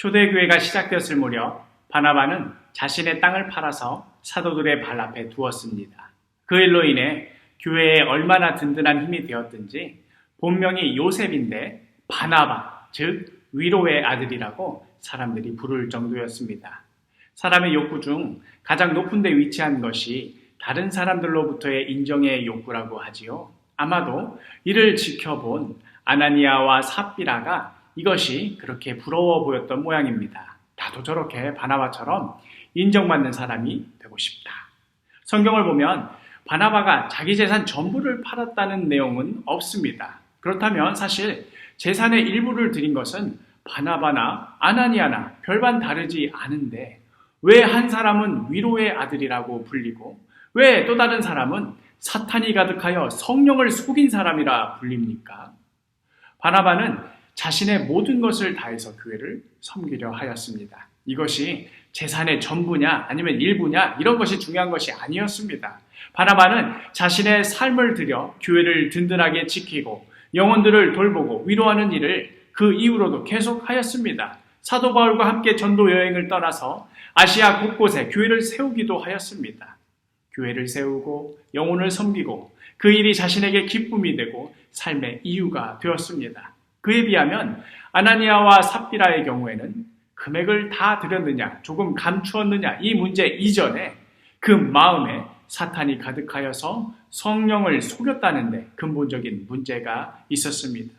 초대교회가 시작되었을 무렵 바나바는 자신의 땅을 팔아서 사도들의 발 앞에 두었습니다. 그 일로 인해 교회에 얼마나 든든한 힘이 되었든지 본명이 요셉인데 바나바, 즉 위로의 아들이라고 사람들이 부를 정도였습니다. 사람의 욕구 중 가장 높은 데 위치한 것이 다른 사람들로부터의 인정의 욕구라고 하지요. 아마도 이를 지켜본 아나니아와 삽비라가 이것이 그렇게 부러워 보였던 모양입니다. 나도 저렇게 바나바처럼 인정받는 사람이 되고 싶다. 성경을 보면 바나바가 자기 재산 전부를 팔았다는 내용은 없습니다. 그렇다면 사실 재산의 일부를 드린 것은 바나바나 아나니아나 별반 다르지 않은데 왜 한 사람은 위로의 아들이라고 불리고 왜 또 다른 사람은 사탄이 가득하여 성령을 속인 사람이라 불립니까? 바나바는 자신의 모든 것을 다해서 교회를 섬기려 하였습니다. 이것이 재산의 전부냐 아니면 일부냐 이런 것이 중요한 것이 아니었습니다. 바나바는 자신의 삶을 들여 교회를 든든하게 지키고 영혼들을 돌보고 위로하는 일을 그 이후로도 계속하였습니다. 사도 바울과 함께 전도 여행을 떠나서 아시아 곳곳에 교회를 세우기도 하였습니다. 교회를 세우고 영혼을 섬기고 그 일이 자신에게 기쁨이 되고 삶의 이유가 되었습니다. 그에 비하면 아나니아와 삽비라의 경우에는 금액을 다 드렸느냐 조금 감추었느냐 이 문제 이전에 그 마음에 사탄이 가득하여서 성령을 속였다는 데 근본적인 문제가 있었습니다.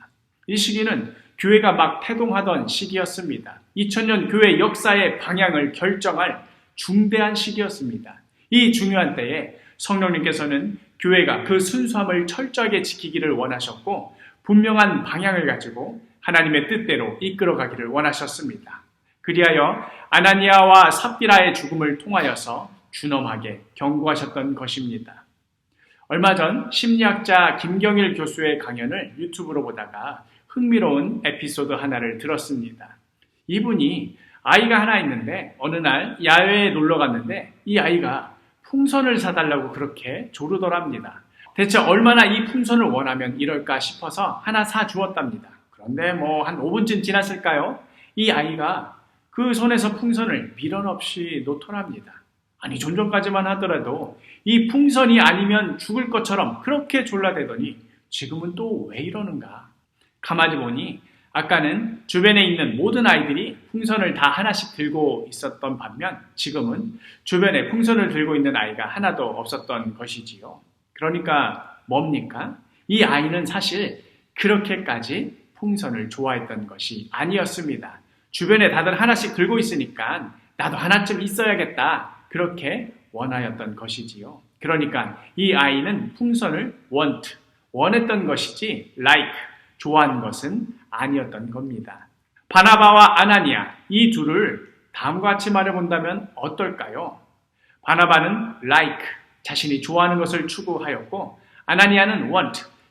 이 시기는 교회가 막 태동하던 시기였습니다. 2000년 교회 역사의 방향을 결정할 중대한 시기였습니다. 이 중요한 때에 성령님께서는 교회가 그 순수함을 철저하게 지키기를 원하셨고 분명한 방향을 가지고 하나님의 뜻대로 이끌어가기를 원하셨습니다. 그리하여 아나니아와 삽비라의 죽음을 통하여서 준엄하게 경고하셨던 것입니다. 얼마 전 심리학자 김경일 교수의 강연을 유튜브로 보다가 흥미로운 에피소드 하나를 들었습니다. 이분이 아이가 하나 있는데 어느 날 야외에 놀러 갔는데 이 아이가 풍선을 사달라고 그렇게 조르더랍니다. 대체 얼마나 이 풍선을 원하면 이럴까 싶어서 하나 사주었답니다. 그런데 한 5분쯤 지났을까요? 이 아이가 그 손에서 풍선을 미련 없이 놓더랍니다. 아니 좀 전까지만 하더라도 이 풍선이 아니면 죽을 것처럼 그렇게 졸라대더니 지금은 또 왜 이러는가? 가만히 보니 아까는 주변에 있는 모든 아이들이 풍선을 다 하나씩 들고 있었던 반면 지금은 주변에 풍선을 들고 있는 아이가 하나도 없었던 것이지요. 그러니까 뭡니까? 이 아이는 사실 그렇게까지 풍선을 좋아했던 것이 아니었습니다. 주변에 다들 하나씩 들고 있으니까 나도 하나쯤 있어야겠다. 그렇게 원하였던 것이지요. 그러니까 이 아이는 풍선을 원했던 것이지 좋아하는 것은 아니었던 겁니다. 바나바와 아나니아 이 둘을 다음과 같이 말해본다면 어떨까요? 바나바는 자신이 좋아하는 것을 추구하였고 아나니아는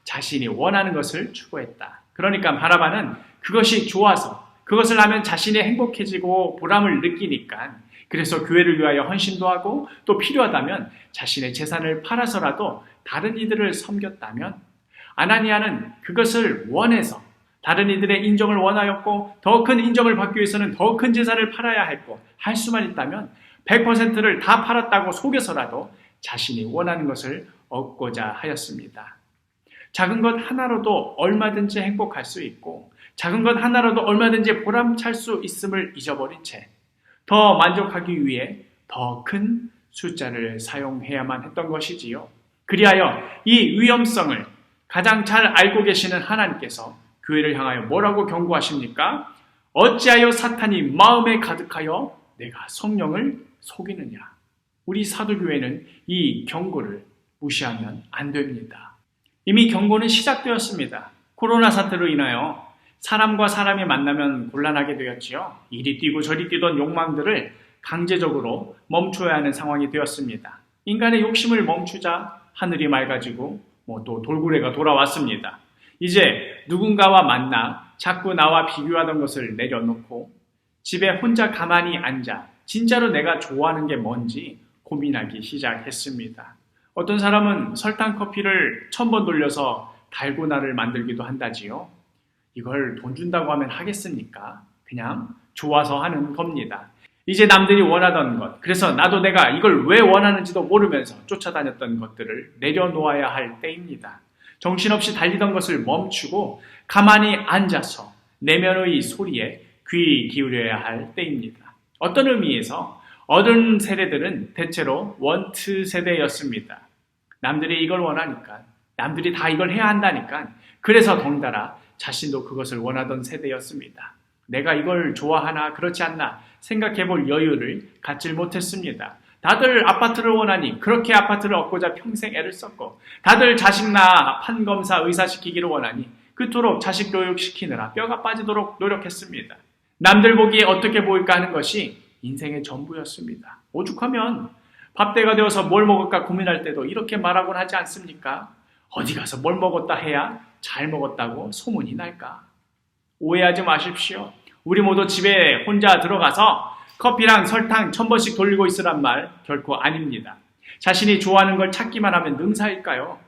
자신이 원하는 것을 추구했다. 그러니까 바나바는 그것이 좋아서 그것을 하면 자신이 행복해지고 보람을 느끼니까 그래서 교회를 위하여 헌신도 하고 또 필요하다면 자신의 재산을 팔아서라도 다른 이들을 섬겼다면 아나니아는 그것을 원해서 다른 이들의 인정을 원하였고 더 큰 인정을 받기 위해서는 더 큰 재산을 팔아야 했고 할 수만 있다면 100%를 다 팔았다고 속여서라도 자신이 원하는 것을 얻고자 하였습니다. 작은 것 하나로도 얼마든지 행복할 수 있고 작은 것 하나로도 얼마든지 보람찰 수 있음을 잊어버린 채 더 만족하기 위해 더 큰 숫자를 사용해야만 했던 것이지요. 그리하여 이 위험성을 가장 잘 알고 계시는 하나님께서 교회를 향하여 뭐라고 경고하십니까? 어찌하여 사탄이 마음에 가득하여 내가 성령을 속이느냐. 우리 사도교회는 이 경고를 무시하면 안 됩니다. 이미 경고는 시작되었습니다. 코로나 사태로 인하여 사람과 사람이 만나면 곤란하게 되었지요. 이리 뛰고 저리 뛰던 욕망들을 강제적으로 멈춰야 하는 상황이 되었습니다. 인간의 욕심을 멈추자 하늘이 맑아지고 또 돌고래가 돌아왔습니다. 이제 누군가와 만나 자꾸 나와 비교하던 것을 내려놓고 집에 혼자 가만히 앉아 진짜로 내가 좋아하는 게 뭔지 고민하기 시작했습니다. 어떤 사람은 설탕 커피를 1000번 돌려서 달고나를 만들기도 한다지요. 이걸 돈 준다고 하면 하겠습니까? 그냥 좋아서 하는 겁니다. 이제 남들이 원하던 것, 그래서 나도 내가 이걸 왜 원하는지도 모르면서 쫓아다녔던 것들을 내려놓아야 할 때입니다. 정신없이 달리던 것을 멈추고 가만히 앉아서 내면의 소리에 귀 기울여야 할 때입니다. 어떤 의미에서 어른 세대들은 대체로 원트 세대였습니다. 남들이 이걸 원하니까, 남들이 다 이걸 해야 한다니까, 그래서 덩달아 자신도 그것을 원하던 세대였습니다. 내가 이걸 좋아하나 그렇지 않나 생각해 볼 여유를 갖질 못했습니다. 다들 아파트를 원하니 그렇게 아파트를 얻고자 평생 애를 썼고, 다들 자식 낳아 판검사 의사시키기를 원하니 그토록 자식 교육시키느라 뼈가 빠지도록 노력했습니다. 남들 보기에 어떻게 보일까 하는 것이 인생의 전부였습니다. 오죽하면 밥때가 되어서 뭘 먹을까 고민할 때도 이렇게 말하곤 하지 않습니까? 어디 가서 뭘 먹었다 해야 잘 먹었다고 소문이 날까? 오해하지 마십시오. 우리 모두 집에 혼자 들어가서 커피랑 설탕 1000번씩 돌리고 있으란 말 결코 아닙니다. 자신이 좋아하는 걸 찾기만 하면 능사일까요?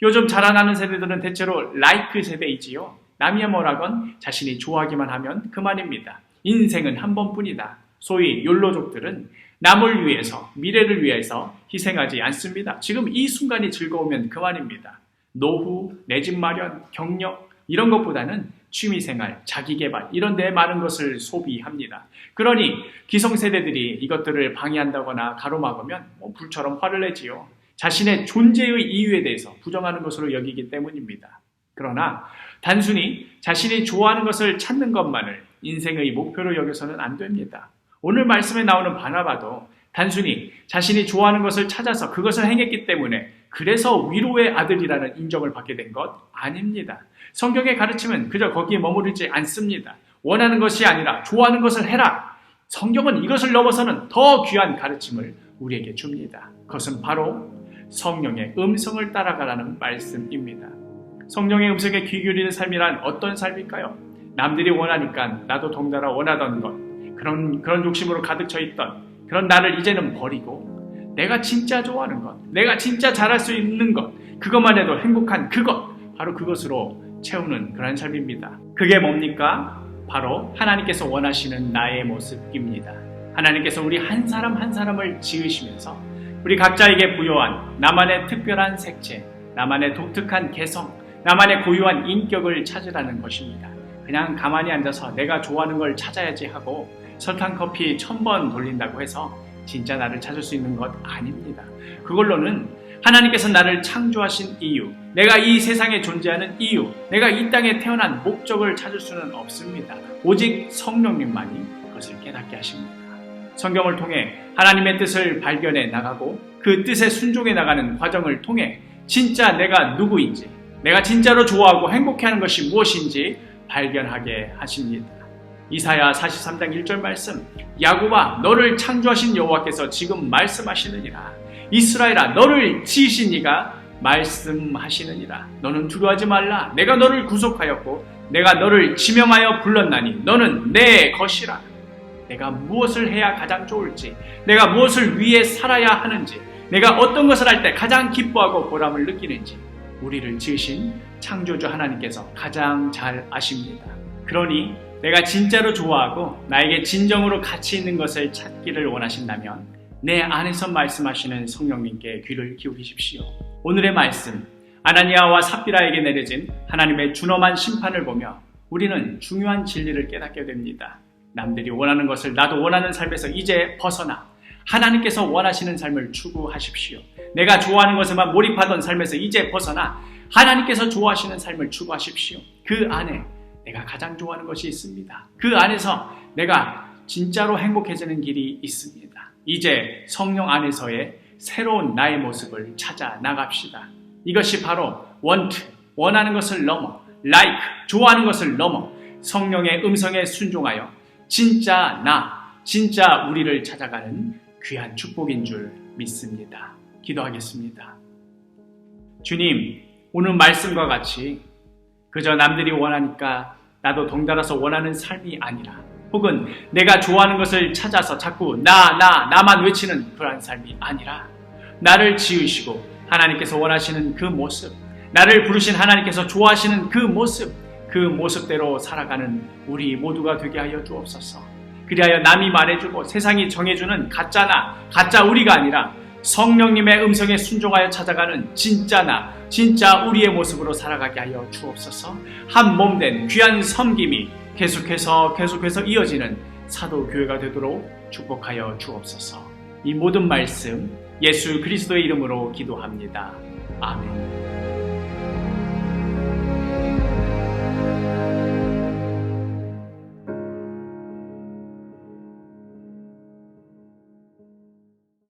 요즘 자라나는 세대들은 대체로 라이크 세대이지요. 남이 뭐라건 자신이 좋아하기만 하면 그만입니다. 인생은 한 번뿐이다. 소위 욜로족들은 남을 위해서, 미래를 위해서 희생하지 않습니다. 지금 이 순간이 즐거우면 그만입니다. 노후, 내 집 마련, 경력 이런 것보다는 취미생활, 자기개발 이런 데 많은 것을 소비합니다. 그러니 기성세대들이 이것들을 방해한다거나 가로막으면 불처럼 화를 내지요. 자신의 존재의 이유에 대해서 부정하는 것으로 여기기 때문입니다. 그러나 단순히 자신이 좋아하는 것을 찾는 것만을 인생의 목표로 여겨서는 안 됩니다. 오늘 말씀에 나오는 바나바도 단순히 자신이 좋아하는 것을 찾아서 그것을 행했기 때문에 그래서 위로의 아들이라는 인정을 받게 된 것 아닙니다. 성경의 가르침은 그저 거기에 머무르지 않습니다. 원하는 것이 아니라 좋아하는 것을 해라. 성경은 이것을 넘어서는 더 귀한 가르침을 우리에게 줍니다. 그것은 바로 성령의 음성을 따라가라는 말씀입니다. 성령의 음성에 귀 기울이는 삶이란 어떤 삶일까요? 남들이 원하니까 나도 덩달아 원하던 것, 그런 욕심으로 가득 차 있던 그런 나를 이제는 버리고 내가 진짜 좋아하는 것, 내가 진짜 잘할 수 있는 것, 그것만 해도 행복한 그것, 바로 그것으로 채우는 그런 삶입니다. 그게 뭡니까? 바로 하나님께서 원하시는 나의 모습입니다. 하나님께서 우리 한 사람 한 사람을 지으시면서 우리 각자에게 부여한 나만의 특별한 색채, 나만의 독특한 개성, 나만의 고유한 인격을 찾으라는 것입니다. 그냥 가만히 앉아서 내가 좋아하는 걸 찾아야지 하고 설탕 커피 1000번 돌린다고 해서 진짜 나를 찾을 수 있는 것 아닙니다. 그걸로는 하나님께서 나를 창조하신 이유, 내가 이 세상에 존재하는 이유, 내가 이 땅에 태어난 목적을 찾을 수는 없습니다. 오직 성령님만이 그것을 깨닫게 하십니다. 성경을 통해 하나님의 뜻을 발견해 나가고 그 뜻에 순종해 나가는 과정을 통해 진짜 내가 누구인지, 내가 진짜로 좋아하고 행복해하는 것이 무엇인지 발견하게 하십니다. 이사야 43장 1절 말씀, 야곱아 너를 창조하신 여호와께서 지금 말씀하시느니라. 이스라엘아 너를 지으신 이가 말씀하시느니라. 너는 두려워하지 말라. 내가 너를 구속하였고 내가 너를 지명하여 불렀나니 너는 내 것이라. 내가 무엇을 해야 가장 좋을지, 내가 무엇을 위해 살아야 하는지, 내가 어떤 것을 할 때 가장 기뻐하고 보람을 느끼는지 우리를 지으신 창조주 하나님께서 가장 잘 아십니다. 그러니 내가 진짜로 좋아하고 나에게 진정으로 가치 있는 것을 찾기를 원하신다면 내 안에서 말씀하시는 성령님께 귀를 기울이십시오. 오늘의 말씀, 아나니아와 삽비라에게 내려진 하나님의 준엄한 심판을 보며 우리는 중요한 진리를 깨닫게 됩니다. 남들이 원하는 것을 나도 원하는 삶에서 이제 벗어나 하나님께서 원하시는 삶을 추구하십시오. 내가 좋아하는 것에만 몰입하던 삶에서 이제 벗어나 하나님께서 좋아하시는 삶을 추구하십시오. 그 안에 내가 가장 좋아하는 것이 있습니다. 그 안에서 내가 진짜로 행복해지는 길이 있습니다. 이제 성령 안에서의 새로운 나의 모습을 찾아 나갑시다. 이것이 바로 want, 원하는 것을 넘어, like, 좋아하는 것을 넘어 성령의 음성에 순종하여 진짜 나, 진짜 우리를 찾아가는 귀한 축복인 줄 믿습니다. 기도하겠습니다. 주님, 오늘 말씀과 같이 그저 남들이 원하니까 나도 덩달아서 원하는 삶이 아니라 혹은 내가 좋아하는 것을 찾아서 자꾸 나만 외치는 그러한 삶이 아니라 나를 지으시고 하나님께서 원하시는 그 모습, 나를 부르신 하나님께서 좋아하시는 그 모습, 그 모습대로 살아가는 우리 모두가 되게 하여 주옵소서. 그리하여 남이 말해주고 세상이 정해주는 가짜나 가짜 우리가 아니라 성령님의 음성에 순종하여 찾아가는 진짜 우리의 모습으로 살아가게 하여 주옵소서. 한 몸된 귀한 섬김이 계속해서 이어지는 사도교회가 되도록 축복하여 주옵소서. 이 모든 말씀 예수 그리스도의 이름으로 기도합니다. 아멘.